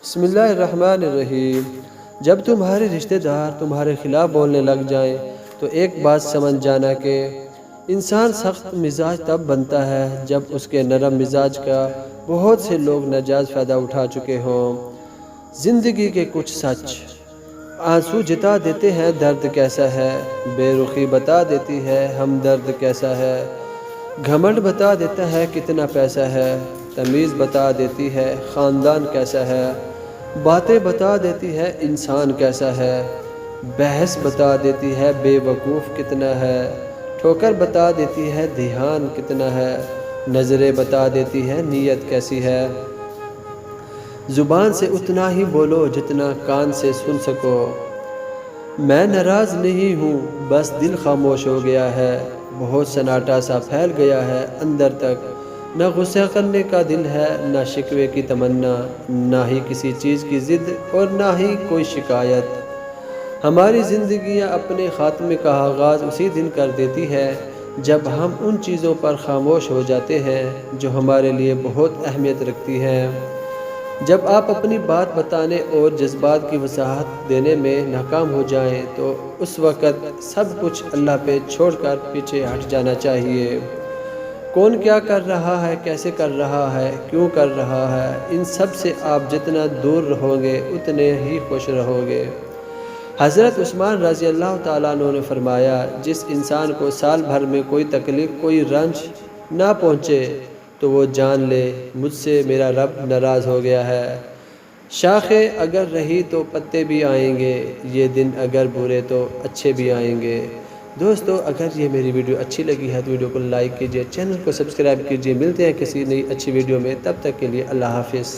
بسم اللہ الرحمن الرحیم۔ جب تمہارے رشتہ دار تمہارے خلاف بولنے لگ جائیں تو ایک بات سمجھ جانا کہ انسان سخت مزاج تب بنتا ہے جب اس کے نرم مزاج کا بہت سے لوگ ناجائز فائدہ اٹھا چکے ہوں۔ زندگی کے کچھ سچ آنسو جتا دیتے ہیں درد کیسا ہے، بے رخی بتا دیتی ہے ہمدرد کیسا ہے، گھمنڈ بتا دیتا ہے کتنا پیسہ ہے، تمیز بتا دیتی ہے خاندان کیسا ہے، باتیں بتا دیتی ہے انسان کیسا ہے، بحث بتا دیتی ہے بے وقوف کتنا ہے، ٹھوکر بتا دیتی ہے دھیان کتنا ہے، نظریں بتا دیتی ہے نیت کیسی ہے۔ زبان سے اتنا ہی بولو جتنا کان سے سن سکو۔ میں ناراض نہیں ہوں بس دل خاموش ہو گیا ہے، بہت سناٹا سا پھیل گیا ہے اندر تک، نہ غصہ کرنے کا دل ہے نہ شکوے کی تمنا، نہ ہی کسی چیز کی ضد اور نہ ہی کوئی شکایت۔ ہماری زندگیاں اپنے خاتمے کا آغاز اسی دن کر دیتی ہے جب ہم ان چیزوں پر خاموش ہو جاتے ہیں جو ہمارے لیے بہت اہمیت رکھتی ہیں۔ جب آپ اپنی بات بتانے اور جذبات کی وضاحت دینے میں ناکام ہو جائیں تو اس وقت سب کچھ اللہ پہ چھوڑ کر پیچھے ہٹ جانا چاہیے۔ کون کیا کر رہا ہے، کیسے کر رہا ہے، کیوں کر رہا ہے، ان سب سے آپ جتنا دور رہو گے اتنے ہی خوش رہو گے۔ حضرت عثمان رضی اللہ تعالیٰ عنہ نے فرمایا، جس انسان کو سال بھر میں کوئی تکلیف کوئی رنج نہ پہنچے تو وہ جان لے مجھ سے میرا رب ناراض ہو گیا ہے۔ شاخیں اگر رہی تو پتے بھی آئیں گے، یہ دن اگر برے تو اچھے بھی آئیں گے۔ دوستو، اگر یہ میری ویڈیو اچھی لگی ہے تو ویڈیو کو لائک کیجئے، چینل کو سبسکرائب کیجئے۔ ملتے ہیں کسی نئی اچھی ویڈیو میں، تب تک کے لیے اللہ حافظ۔